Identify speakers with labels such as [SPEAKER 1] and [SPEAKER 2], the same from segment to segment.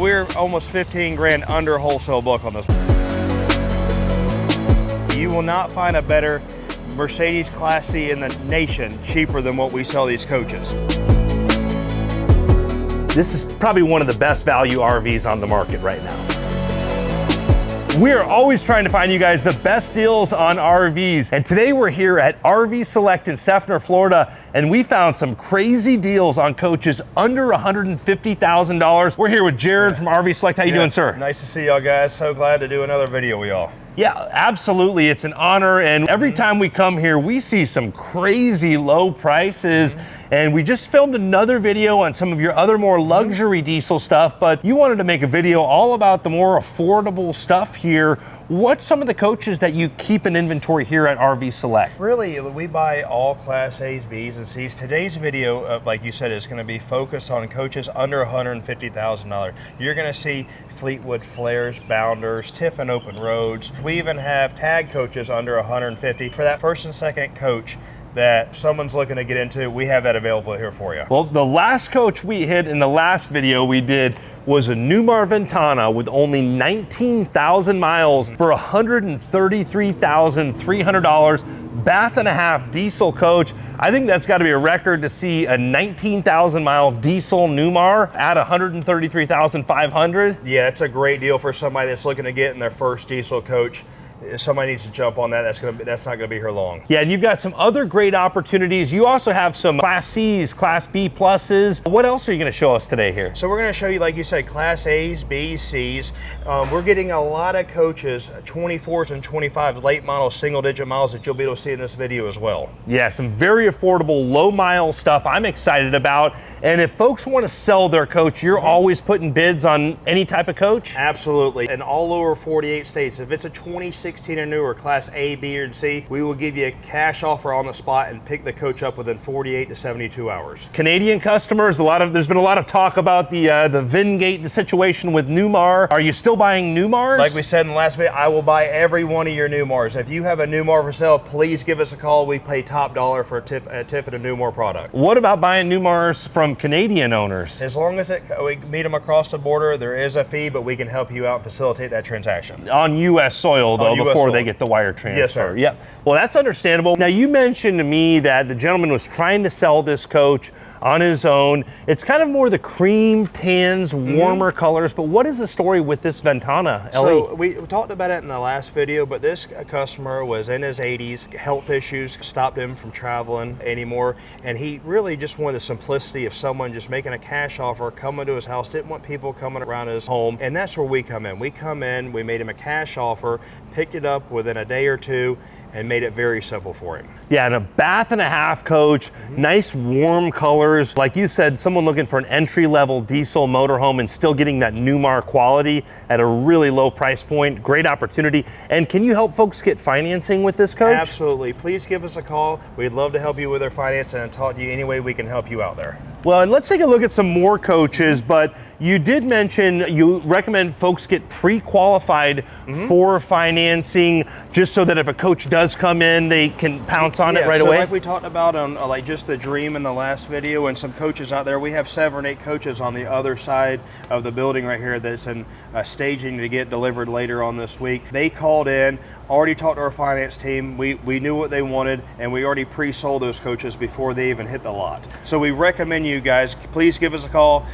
[SPEAKER 1] we're almost 15 grand under wholesale book on this. You will not find a better Mercedes Class C in the nation cheaper than what we sell these coaches.
[SPEAKER 2] This is probably one of the best value RVs on the market right now. We're always trying to find you guys the best deals on RVs. And today we're here at RV Select in Seffner, Florida, and we found some crazy deals on coaches under $150,000. We're here with Jared from RV Select. How you doing, sir?
[SPEAKER 1] Nice to see y'all guys. So glad to do another video with y'all.
[SPEAKER 2] Yeah, absolutely. It's an honor. And every time we come here, we see some crazy low prices. And we just filmed another video on some of your other more luxury diesel stuff, but you wanted to make a video all about the more affordable stuff here. What's some of the coaches that you keep in inventory here at RV Select?
[SPEAKER 1] Really, we buy all Class A's, B's, and C's. Today's video, like you said, is going to be focused on coaches under $150,000. You're going to see Fleetwood Flares, Bounders, Tiffin Open Roads. We even have tag coaches under $150. For that first and second coach that someone's looking to get into, we have that available here for you.
[SPEAKER 2] Well, the last coach we hit in the last video we did was a Newmar Ventana with only 19,000 miles for $133,300, bath and a half diesel coach. I think that's got to be a record to see a 19,000 mile diesel Newmar at $133,500.
[SPEAKER 1] Yeah, it's a great deal for somebody that's looking to get in their first diesel coach. Somebody needs to jump on that. That's not gonna be here long.
[SPEAKER 2] Yeah, and you've got some other great opportunities. You also have some Class C's, Class B pluses. What else are you gonna show us today here?
[SPEAKER 1] So we're gonna show you, like you said, Class A's, B's, C's. We're getting a lot of coaches, 24s and 25s, late model, single digit miles that you'll be able to see in this video as well.
[SPEAKER 2] Yeah, some very affordable, low mile stuff I'm excited about. And if folks wanna sell their coach, you're always putting bids on any type of coach?
[SPEAKER 1] Absolutely, in all over 48 states. If it's a 2016 or newer, Class A, B, or C, we will give you a cash offer on the spot and pick the coach up within 48 to 72 hours.
[SPEAKER 2] Canadian customers, there's been a lot of talk about the Vingate, the situation with Newmar. Are you still buying Newmars?
[SPEAKER 1] Like we said in the last video, I will buy every one of your Newmars. If you have a Newmar for sale, please give us a call. We pay top dollar for a Tiffin and Newmar product.
[SPEAKER 2] What about buying Newmars from Canadian owners?
[SPEAKER 1] As long as we meet them across the border, there is a fee, but we can help you out and facilitate that transaction.
[SPEAKER 2] On U.S. soil, though, before they get the wire transfer.
[SPEAKER 1] Yes, sir.
[SPEAKER 2] Yeah. Well, that's understandable. Now, you mentioned to me that the gentleman was trying to sell this coach on his own. It's kind of more the cream, tans, warmer colors, but what is the story with this Ventana, Ellie?
[SPEAKER 1] So we talked about it in the last video, but this customer was in his 80s, health issues stopped him from traveling anymore, and he really just wanted the simplicity of someone just making a cash offer, coming to his house, didn't want people coming around his home, and that's where we come in. We come in, we made him a cash offer, picked it up within a day or two, and made it very simple for him.
[SPEAKER 2] Yeah, and a bath and a half coach, nice warm colors. Like you said, someone looking for an entry-level diesel motorhome and still getting that Newmar quality at a really low price point. Great opportunity. And can you help folks get financing with this coach?
[SPEAKER 1] Absolutely. Please give us a call. We'd love to help you with their financing and talk to you any way we can help you out there.
[SPEAKER 2] Well, and let's take a look at some more coaches, but you did mention you recommend folks get pre-qualified for financing, just so that if a coach does come in, they can pounce on it right away.
[SPEAKER 1] Like we talked about on like just the Dream in the last video, and some coaches out there, we have 7 or 8 coaches on the other side of the building right here that's in staging to get delivered later on this week. They called in, already talked to our finance team. We knew what they wanted, and we already pre-sold those coaches before they even hit the lot. So we recommend you guys, please give us a call.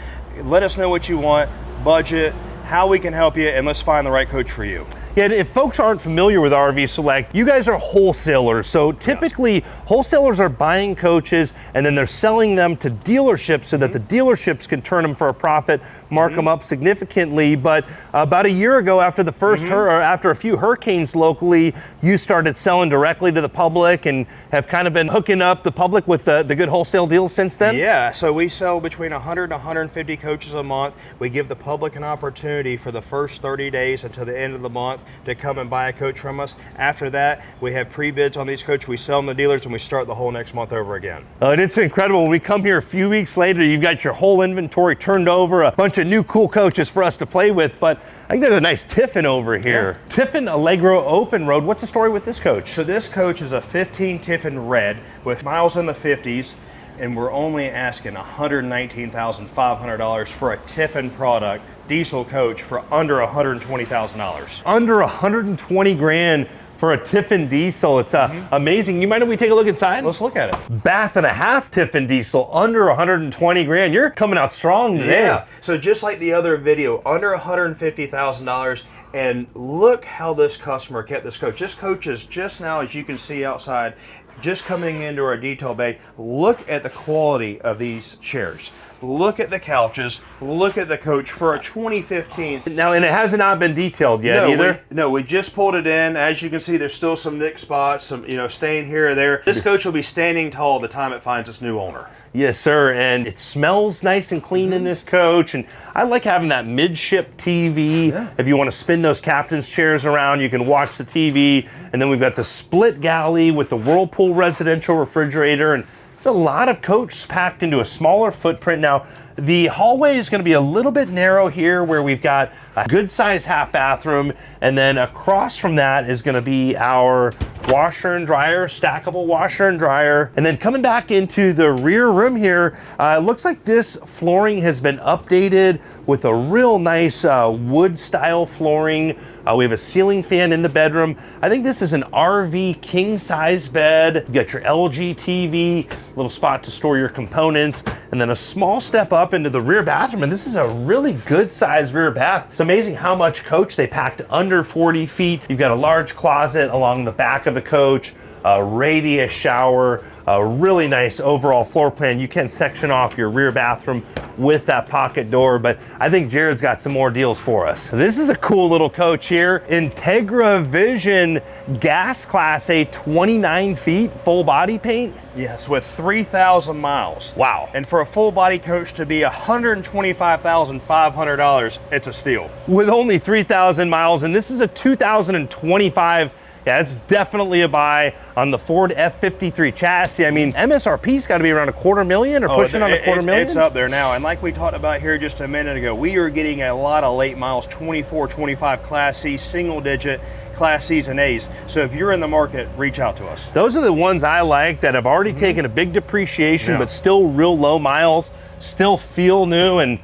[SPEAKER 1] Let us know what you want, budget, how we can help you, and let's find the right coach for you.
[SPEAKER 2] Yeah, if folks aren't familiar with RV Select, you guys are wholesalers. So typically, wholesalers are buying coaches and then they're selling them to dealerships so that the dealerships can turn them for a profit, mark them up significantly. But about a year ago, after the first or after a few hurricanes locally, you started selling directly to the public and have kind of been hooking up the public with the good wholesale deals since then?
[SPEAKER 1] Yeah, so we sell between 100 and 150 coaches a month. We give the public an opportunity for the first 30 days until the end of the month to come and buy a coach from us. After that, we have pre-bids on these coaches. We sell them to dealers and we start the whole next month over again.
[SPEAKER 2] And it's incredible. When we come here a few weeks later, you've got your whole inventory turned over, a bunch of new cool coaches for us to play with. But I think there's a nice Tiffin over here. Yeah. Tiffin Allegro Open Road. What's the story with this coach?
[SPEAKER 1] So this coach is a 15 Tiffin Red with miles in the 50s. and we're only asking $119,500 for a Tiffin product diesel coach for under $120,000.
[SPEAKER 2] Under 120 grand for a Tiffin diesel. It's amazing. You mind if we take a look inside?
[SPEAKER 1] Let's look at it.
[SPEAKER 2] Bath and a half Tiffin diesel, under 120 grand. You're coming out strong today.
[SPEAKER 1] Yeah. So just like the other video, under $150,000. And look how this customer kept this coach. This coach is just now, as you can see outside, just coming into our detail bay. Look at the quality of these chairs. Look at the couches. Look at the coach for a 2015.
[SPEAKER 2] Now, and it has not been detailed yet either?
[SPEAKER 1] We just pulled it in. As you can see, there's still some nick spots, some stain here or there. This coach will be standing tall the time it finds its new owner.
[SPEAKER 2] Yes, sir, and it smells nice and clean in this coach, and I like having that midship TV.
[SPEAKER 1] Yeah.
[SPEAKER 2] If you want to spin those captain's chairs around, you can watch the TV, and then we've got the split galley with the Whirlpool residential refrigerator, and there's a lot of coach packed into a smaller footprint. Now, the hallway is going to be a little bit narrow here where we've got a good sized half bathroom, and then across from that is going to be our washer and dryer, stackable washer and dryer. And then coming back into the rear room here, it looks like this flooring has been updated with a real nice wood style flooring. We have a ceiling fan in the bedroom. I think this is an RV king size bed. You got your LG TV, little spot to store your components, and then a small step up into the rear bathroom. And this is a really good size rear bath. It's amazing how much coach they packed under 40 feet. You've got a large closet along the back of the coach, a radius shower, a really nice overall floor plan. You can section off your rear bathroom with that pocket door, but I think Jared's got some more deals for us. This is a cool little coach here. Entegra Vision gas class A, 29 feet, full body paint.
[SPEAKER 1] Yes, with 3,000 miles.
[SPEAKER 2] Wow.
[SPEAKER 1] And for a full body coach to be $125,500, it's a steal.
[SPEAKER 2] With only 3,000 miles, and this is a 2025. Yeah, it's definitely a buy on the Ford F53 chassis. I mean, MSRP's got to be around $250,000 or pushing on $250,000.
[SPEAKER 1] It's up there now. And like we talked about here just a minute ago, we are getting a lot of late miles, 24, 25 Class C, single digit Class C's and A's. So if you're in the market, reach out to us.
[SPEAKER 2] Those are the ones I like that have already taken a big depreciation, but still real low miles, still feel new. And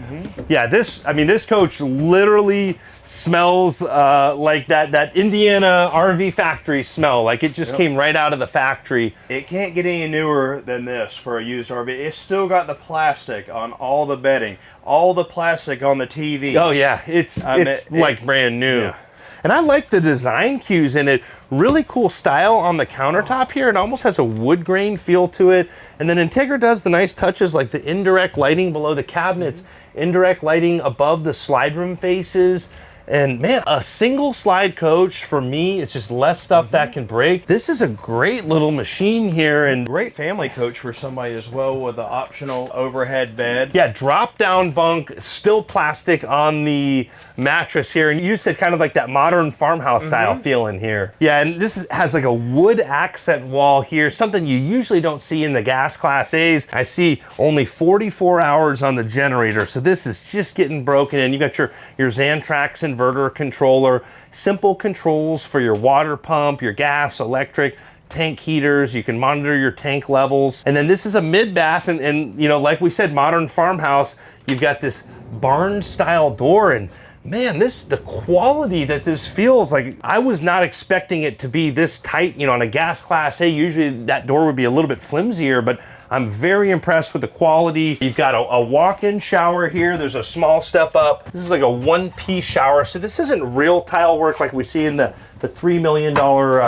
[SPEAKER 2] yeah, this coach literally smells like that Indiana RV factory smell. Like it just came right out of the factory.
[SPEAKER 1] It can't get any newer than this for a used RV. It's still got the plastic on all the bedding, all the plastic on the TV.
[SPEAKER 2] Oh yeah, it's like brand new. Yeah. And I like the design cues in it. Really cool style on the countertop here. It almost has a wood grain feel to it. And then Entegra does the nice touches like the indirect lighting below the cabinets, indirect lighting above the slide room faces. And man, a single slide coach for me, it's just less stuff that can break. This is a great little machine here, and
[SPEAKER 1] great family coach for somebody as well with the optional overhead bed.
[SPEAKER 2] Yeah, drop down bunk, still plastic on the mattress here. And you said kind of like that modern farmhouse style feeling here. Yeah, and this has like a wood accent wall here, something you usually don't see in the gas class A's. I see only 44 hours on the generator, so this is just getting broken in. You got your Xantrax inverter controller, simple controls for your water pump, your gas, electric, tank heaters. You can monitor your tank levels. And then this is a mid bath, and like we said, modern farmhouse. You've got this barn style door, and man, the quality that this feels like, I was not expecting it to be this tight. On a gas class A, usually that door would be a little bit flimsier, but I'm very impressed with the quality. You've got a walk-in shower here. There's a small step up. This is like a one-piece shower. So this isn't real tile work like we see in the $3 million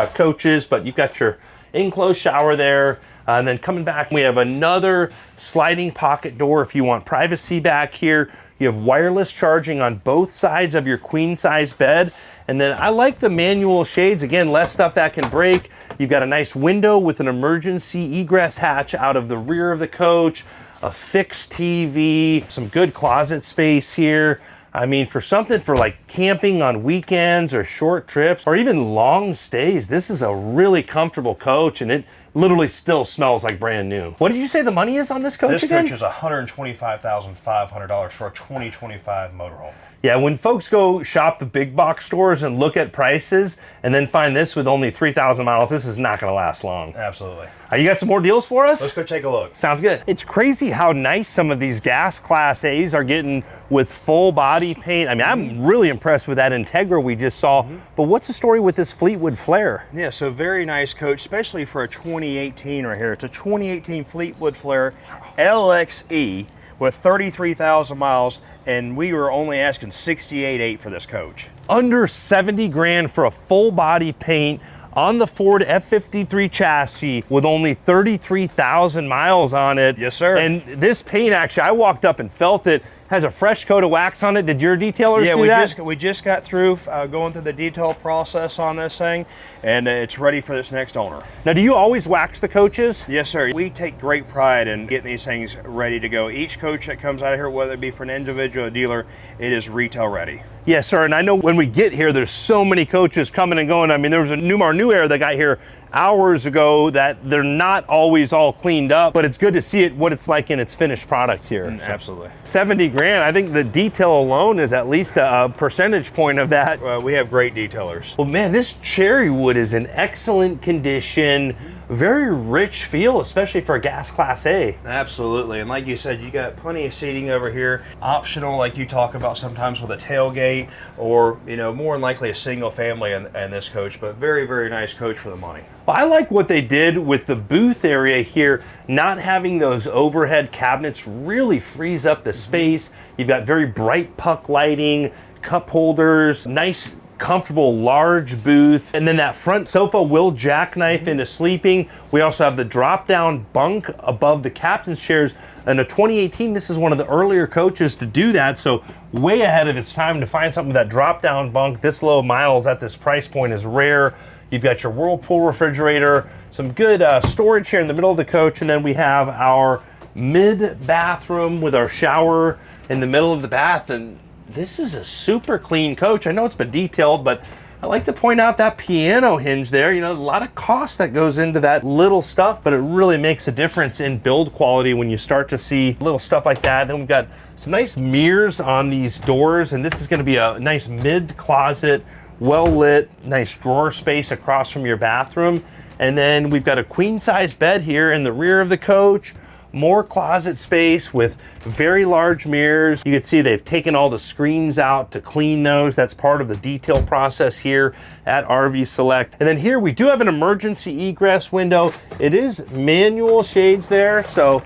[SPEAKER 2] coaches, but you've got your enclosed shower there. And then coming back, we have another sliding pocket door if you want privacy back here. You have wireless charging on both sides of your queen size bed. And then I like the manual shades. Again, less stuff that can break. You've got a nice window with an emergency egress hatch out of the rear of the coach, a fixed TV, some good closet space here. I mean, for something for like camping on weekends or short trips or even long stays, this is a really comfortable coach, and literally still smells like brand new. What did you say the money is on this coach again?
[SPEAKER 1] This coach is $125,500 for a 2025 motorhome.
[SPEAKER 2] Yeah, when folks go shop the big box stores and look at prices and then find this with only 3,000 miles, this is not going to last long.
[SPEAKER 1] Absolutely.
[SPEAKER 2] You got some more deals for us?
[SPEAKER 1] Let's go take a look.
[SPEAKER 2] Sounds good. It's crazy how nice some of these gas Class A's are getting with full body paint. I mean, I'm really impressed with that Entegra we just saw. But what's the story with this Fleetwood Flare?
[SPEAKER 1] Yeah, so very nice coach, especially for a 2018 right here. It's a 2018 Fleetwood Flare LXE with 33,000 miles, and we were only asking $68,800 for this coach.
[SPEAKER 2] Under 70 grand for a full body paint on the Ford F53 chassis with only 33,000 miles on it.
[SPEAKER 1] Yes, sir.
[SPEAKER 2] And this paint, actually, I walked up and felt it. Has a fresh coat of wax on it. Did your detailers do that?
[SPEAKER 1] Yeah, we just got through going through the detail process on this thing, and it's ready for this next owner.
[SPEAKER 2] Now, do you always wax the coaches?
[SPEAKER 1] Yes, sir. We take great pride in getting these things ready to go. Each coach that comes out of here, whether it be for an individual or dealer, it is retail ready.
[SPEAKER 2] Yes, sir. And I know when we get here, there's so many coaches coming and going. I mean, there was a Newmar New Era that got here hours ago that they're not always all cleaned up, but it's good to see it what it's like in its finished product here.
[SPEAKER 1] Absolutely.
[SPEAKER 2] 70 grand, I think the detail alone is at least a percentage point of that.
[SPEAKER 1] We have great detailers.
[SPEAKER 2] Well, man, this cherry wood is in excellent condition, very rich feel, especially for a gas Class A.
[SPEAKER 1] Absolutely, and like you said, you got plenty of seating over here. Optional, like you talk about sometimes with a tailgate, or more than likely a single family in this coach, but very, very nice coach for the money.
[SPEAKER 2] Well, I like what they did with the booth area here. Not having those overhead cabinets really frees up the space. You've got very bright puck lighting, cup holders, nice comfortable large booth, and then that front sofa will jackknife into sleeping. We also have the drop down bunk above the captain's chairs. In a 2018, this is one of the earlier coaches to do that, so way ahead of its time to find something with that drop down bunk this low miles at this price point is rare. You've got your Whirlpool refrigerator, some good storage here in the middle of the coach, and then we have our mid bathroom with our shower in the middle of the bath. And this is a super clean coach. I know it's been detailed, but I like to point out that piano hinge there. A lot of cost that goes into that little stuff, but it really makes a difference in build quality when you start to see little stuff like that. Then we've got some nice mirrors on these doors, and this is going to be a nice mid closet, well lit, nice drawer space across from your bathroom. And then we've got a queen size bed here in the rear of the coach. More closet space with very large mirrors. You can see they've taken all the screens out to clean those. That's part of the detail process here at RV Select. And then here we do have an emergency egress window. It is manual shades there, so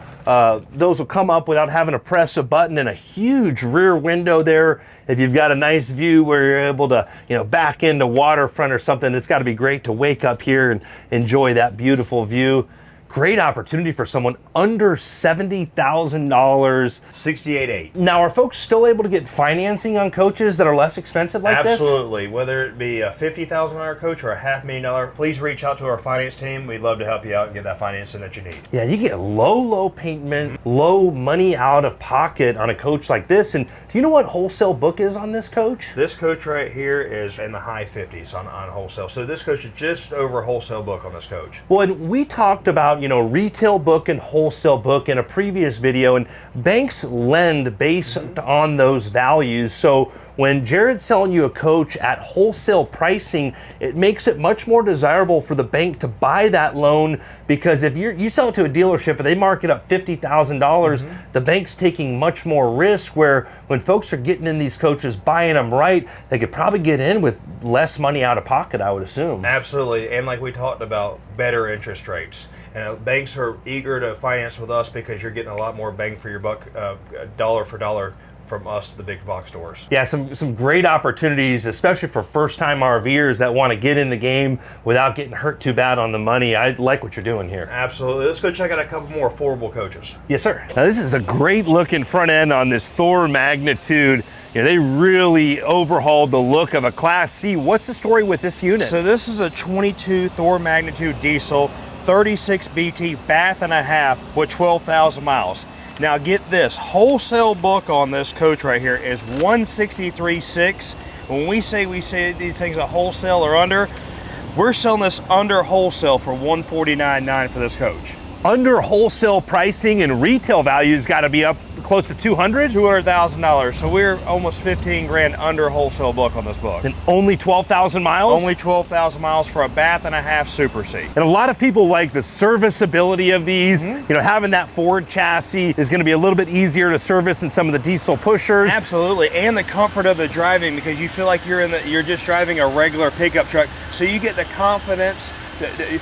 [SPEAKER 2] those will come up without having to press a button, and a huge rear window there. If you've got a nice view where you're able to, back into waterfront or something, it's got to be great to wake up here and enjoy that beautiful view. Great opportunity for someone under $70,000.
[SPEAKER 1] $68,800.
[SPEAKER 2] Now, are folks still able to get financing on coaches that are less expensive like this?
[SPEAKER 1] Absolutely. Whether it be a $50,000 coach or a $500,000, please reach out to our finance team. We'd love to help you out and get that financing that you need.
[SPEAKER 2] Yeah, you get low payment, low money out of pocket on a coach like this. And do you know what wholesale book is on this coach?
[SPEAKER 1] This coach right here is in the high 50s on wholesale. So this coach is just over wholesale book on this coach.
[SPEAKER 2] Well, and we talked about retail book and wholesale book in a previous video, and banks lend based on those values. So when Jared's selling you a coach at wholesale pricing, it makes it much more desirable for the bank to buy that loan, because if you sell it to a dealership and they mark it up $50,000, the bank's taking much more risk, where when folks are getting in these coaches, buying them right, they could probably get in with less money out of pocket, I would assume.
[SPEAKER 1] Absolutely, and like we talked about, better interest rates. And banks are eager to finance with us because you're getting a lot more bang for your buck, dollar for dollar, from us to the big box stores. Yeah,
[SPEAKER 2] some great opportunities, especially for first-time RVers that want to get in the game without getting hurt too bad on the money. I like what you're doing here.
[SPEAKER 1] Absolutely. Let's go check out a couple more affordable coaches.
[SPEAKER 2] Yes, sir. Now, this is a great looking front end on this Thor Magnitude. They really overhauled the look of a Class C. What's the story with this unit?
[SPEAKER 1] So this is a 22 Thor Magnitude diesel, 36 BT bath and a half with 12,000 miles. Now get this, wholesale book on this coach right here is 163.6. When we say these things are wholesale or under, We're selling this under wholesale for $149,900 for this coach.
[SPEAKER 2] Under wholesale pricing, and retail value's got to be up close to
[SPEAKER 1] $200,000. So we're almost 15 grand under wholesale book on this book.
[SPEAKER 2] And only 12,000 miles?
[SPEAKER 1] Only 12,000 miles for a bath and a half Super C.
[SPEAKER 2] And a lot of people like the serviceability of these. You know, having that Ford chassis is going to be a little bit easier to service than some of the diesel pushers.
[SPEAKER 1] Absolutely, and the comfort of the driving, because you feel like you're just driving a regular pickup truck. So you get the confidence,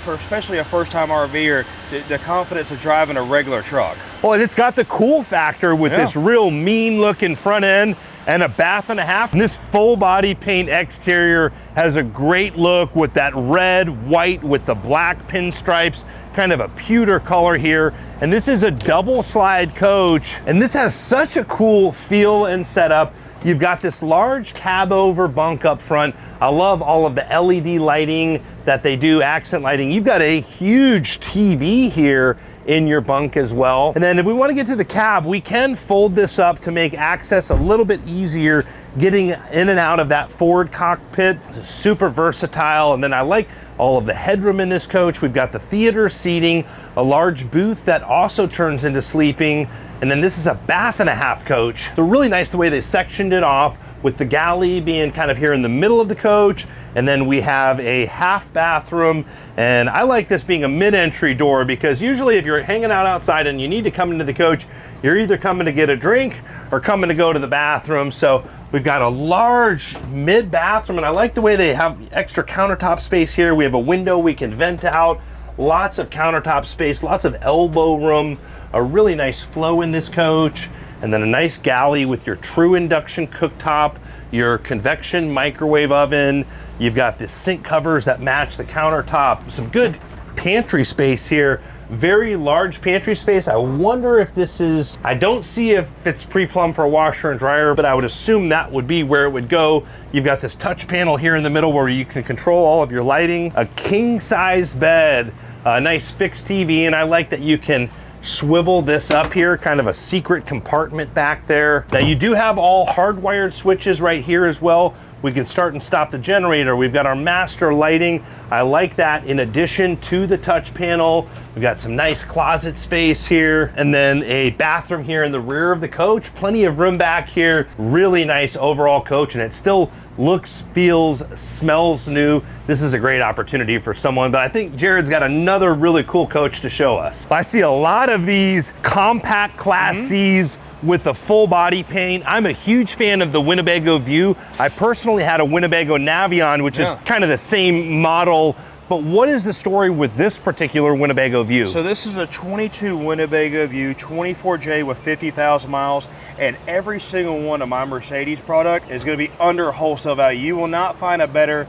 [SPEAKER 1] for especially a first-time RVer, the confidence of driving a regular truck.
[SPEAKER 2] Well, and it's got the cool factor with this real mean-looking front end and a bath and a half. And this full body paint exterior has a great look with that red, white with the black pinstripes, kind of a pewter color here. And this is a double slide coach, and this has such a cool feel and setup. You've got this large cab over bunk up front. I love all of the LED lighting that they do, accent lighting. You've got a huge TV here in your bunk as well. And then if we want to get to the cab, we can fold this up to make access a little bit easier getting in and out of that Ford cockpit. It's super versatile. And then I like all of the headroom in this coach. We've got the theater seating, a large booth that also turns into sleeping. And then this is a bath and a half coach. So really nice the way they sectioned it off, with the galley being kind of here in the middle of the coach. And then we have a half bathroom. And I like this being a mid-entry door, because usually if you're hanging out outside and you need to come into the coach, you're either coming to get a drink or coming to go to the bathroom. So we've got a large mid bathroom, and I like the way they have extra countertop space here. We have a window we can vent out. Lots of countertop space, lots of elbow room, a really nice flow in this coach, and then a nice galley with your true induction cooktop, your convection microwave oven. You've got the sink covers that match the countertop. Some good pantry space here. Very large pantry space. I wonder if this is, I don't see if it's pre-plumbed for a washer and dryer, but I would assume that would be where it would go. You've got this touch panel here in the middle where you can control all of your lighting. A king size bed, a nice fixed TV, and I like that you can swivel this up here, kind of a secret compartment back there. Now you do have all hardwired switches right here as well. We can start and stop the generator. We've got our master lighting. I like that in addition to the touch panel. We've got some nice closet space here, and then a bathroom here in the rear of the coach. Plenty of room back here. Really nice overall coach, and it still looks, feels, smells new. This is a great opportunity for someone, but I think Jared's got another really cool coach to show us. I see a lot of these compact Class Cs with the full body paint. I'm a huge fan of the Winnebago View. I personally had a Winnebago Navion, which is kind of the same model. But what is the story with this particular Winnebago View?
[SPEAKER 1] So this is a 22 Winnebago View, 24J with 50,000 miles, and every single one of my Mercedes product is going to be under wholesale value. You will not find a better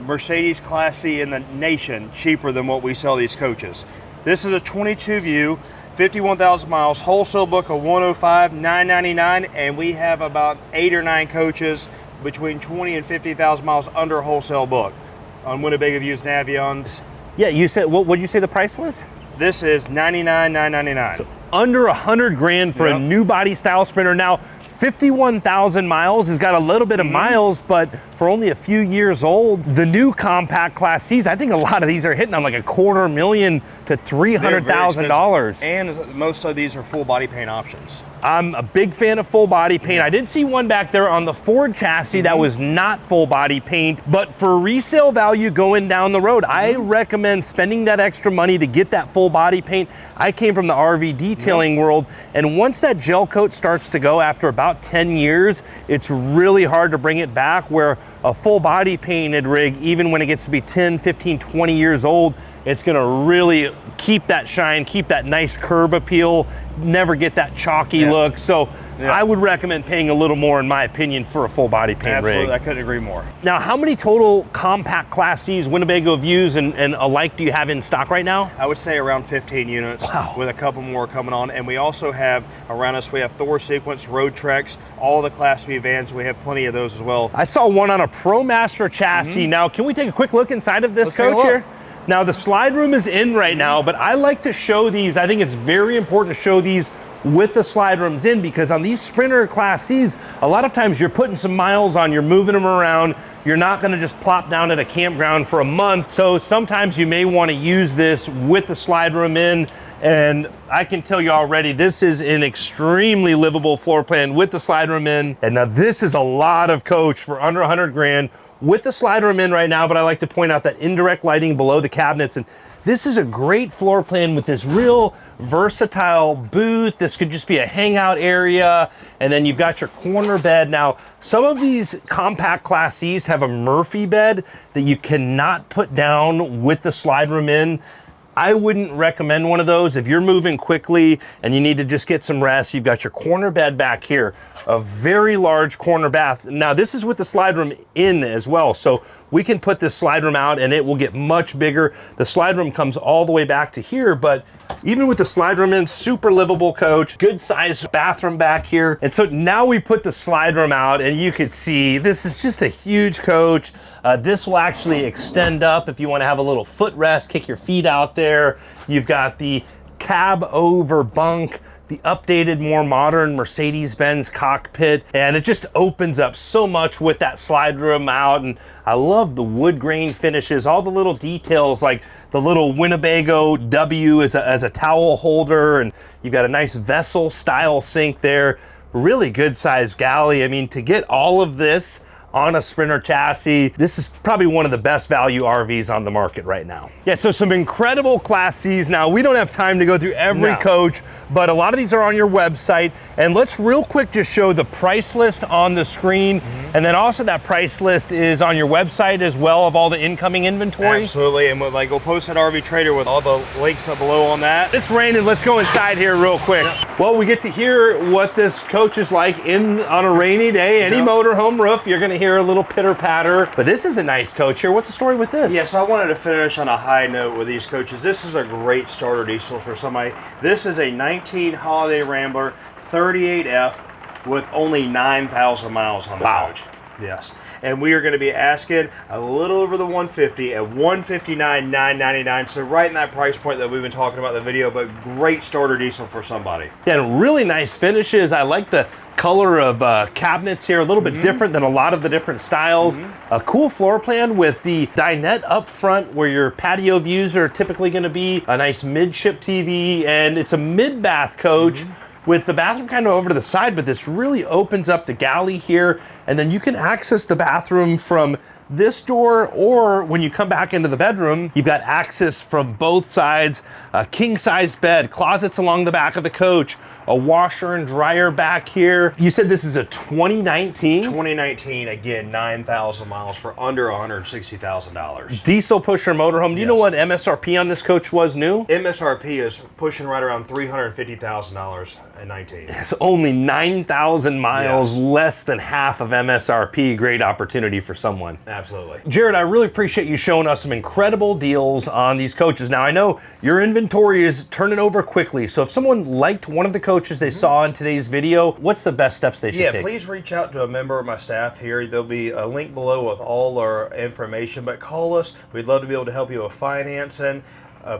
[SPEAKER 1] Mercedes Class C in the nation cheaper than what we sell these coaches. This is a 22 View, 51,000 miles, wholesale book of $105,999, and we have about 8 or 9 coaches between 20 and 50,000 miles under wholesale book on Winnebago Views, Navions.
[SPEAKER 2] Yeah, you said, what did you say the price was?
[SPEAKER 1] This is $99,999.
[SPEAKER 2] So under 100 grand for a new body style Sprinter. Now, 51,000 miles has got a little bit of miles, but for only a few years old. The new compact Class Cs, I think a lot of these are hitting on like $250,000 to $300,000.
[SPEAKER 1] And most of these are full body paint options.
[SPEAKER 2] I'm a big fan of full body paint. I did see one back there on the Ford chassis that was not full body paint, but for resale value going down the road, I recommend spending that extra money to get that full body paint. I came from the RV detailing world, and once that gel coat starts to go after about 10 years, it's really hard to bring it back, where a full body painted rig, even when it gets to be 10, 15, 20 years old, it's gonna really keep that shine, keep that nice curb appeal, never get that chalky look. So I would recommend paying a little more, in my opinion, for a full body paint rig.
[SPEAKER 1] Absolutely, I couldn't agree more.
[SPEAKER 2] Now, how many total compact Class Cs, Winnebago Views and alike do you have in stock right now?
[SPEAKER 1] I would say around 15 units, with a couple more coming on. And we also have around us, we have Thor Sequence, Road Treks, all the Class B vans. We have plenty of those as well.
[SPEAKER 2] I saw one on a ProMaster chassis. Now, can we take a quick look inside of this coach here? Now, the slide room is in right now, but I like to show these. I think it's very important to show these with the slide rooms in, because on these Sprinter Class C's, a lot of times you're putting some miles on, you're moving them around, you're not gonna just plop down at a campground for a month. So sometimes you may wanna use this with the slide room in, and I can tell you already, this is an extremely livable floor plan with the slide room in. And now this is a lot of coach for under 100 grand with the slide room in right now, but I like to point out that indirect lighting below the cabinets. And this is a great floor plan with this real versatile booth. This could just be a hangout area. And then you've got your corner bed. Now, some of these compact Class C's have a Murphy bed that you cannot put down with the slide room in. I wouldn't recommend one of those. If you're moving quickly and you need to just get some rest, you've got your corner bed back here, a very large corner bath. Now this is with the slide room in as well. So we can put this slide room out and it will get much bigger. The slide room comes all the way back to here, but even with the slide room in, super livable coach, good sized bathroom back here. And so now we put the slide room out and you could see this is just a huge coach. This will actually extend up if you want to have a little footrest, kick your feet out there. You've got the cab over bunk, the updated, more modern Mercedes-Benz cockpit, and it just opens up so much with that slide room out. And I love the wood grain finishes, all the little details, like the little Winnebago W as a towel holder, and you've got a nice vessel style sink there. Really good sized galley. I mean, to get all of this on a Sprinter chassis, this is probably one of the best value RVs on the market right now. Yeah, so some incredible Class C's. Now, we don't have time to go through every coach, but a lot of these are on your website. And let's real quick just show the price list on the screen. And then also that price list is on your website as well, of all the incoming inventory.
[SPEAKER 1] Absolutely, and we'll post that RV Trader with all the links up below on that.
[SPEAKER 2] It's raining, let's go inside here real quick. Yep. Well, we get to hear what this coach is like on a rainy day. Any motorhome roof, you're gonna hear a little pitter patter, but this is a nice coach here. What's the story with this?
[SPEAKER 1] Yes, I wanted to finish on a high note with these coaches. This is a great starter diesel for somebody. This is a 19 Holiday Rambler 38F with only 9,000 miles on the coach. Yes, and we are going to be asking a little over the 150 at 159,999. So right in that price point that we've been talking about in the video, but great starter diesel for somebody.
[SPEAKER 2] Yeah, and really nice finishes. I like the color of cabinets here, a little bit different than a lot of the different styles. A cool floor plan with the dinette up front where your patio views are typically going to be, a nice midship TV, and it's a mid-bath coach with the bathroom kind of over to the side, but this really opens up the galley here, and then you can access the bathroom from this door, or when you come back into the bedroom, you've got access from both sides, a king-size bed, closets along the back of the coach, a washer and dryer back here. You said this is a 2019?
[SPEAKER 1] 2019, again, 9,000 miles for under $160,000.
[SPEAKER 2] Diesel pusher motorhome. Do you know what MSRP on this coach was new?
[SPEAKER 1] MSRP is pushing right around $350,000 in 19.
[SPEAKER 2] It's only 9,000 miles, less than half of MSRP. Great opportunity for someone.
[SPEAKER 1] Absolutely.
[SPEAKER 2] Jared, I really appreciate you showing us some incredible deals on these coaches. Now, I know your inventory is turning over quickly, so if someone liked one of the coaches they saw in today's video, what's the best steps they should take?
[SPEAKER 1] Yeah, please reach out to a member of my staff here. There'll be a link below with all our information, but call us. We'd love to be able to help you with financing,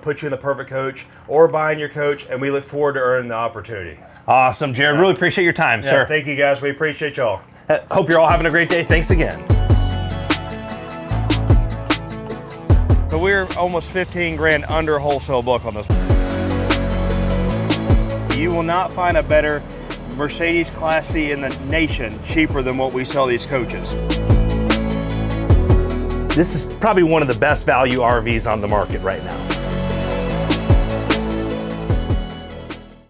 [SPEAKER 1] put you in the perfect coach, or buying your coach, and we look forward to earning the opportunity.
[SPEAKER 2] Awesome, Jared. Really appreciate your time, sir.
[SPEAKER 1] Thank you, guys. We appreciate y'all.
[SPEAKER 2] Hope you're all having a great day. Thanks again.
[SPEAKER 1] So we're almost 15 grand under wholesale book on this. You will not find a better Mercedes Class C in the nation cheaper than what we sell these coaches.
[SPEAKER 2] This is probably one of the best value RVs on the market right now.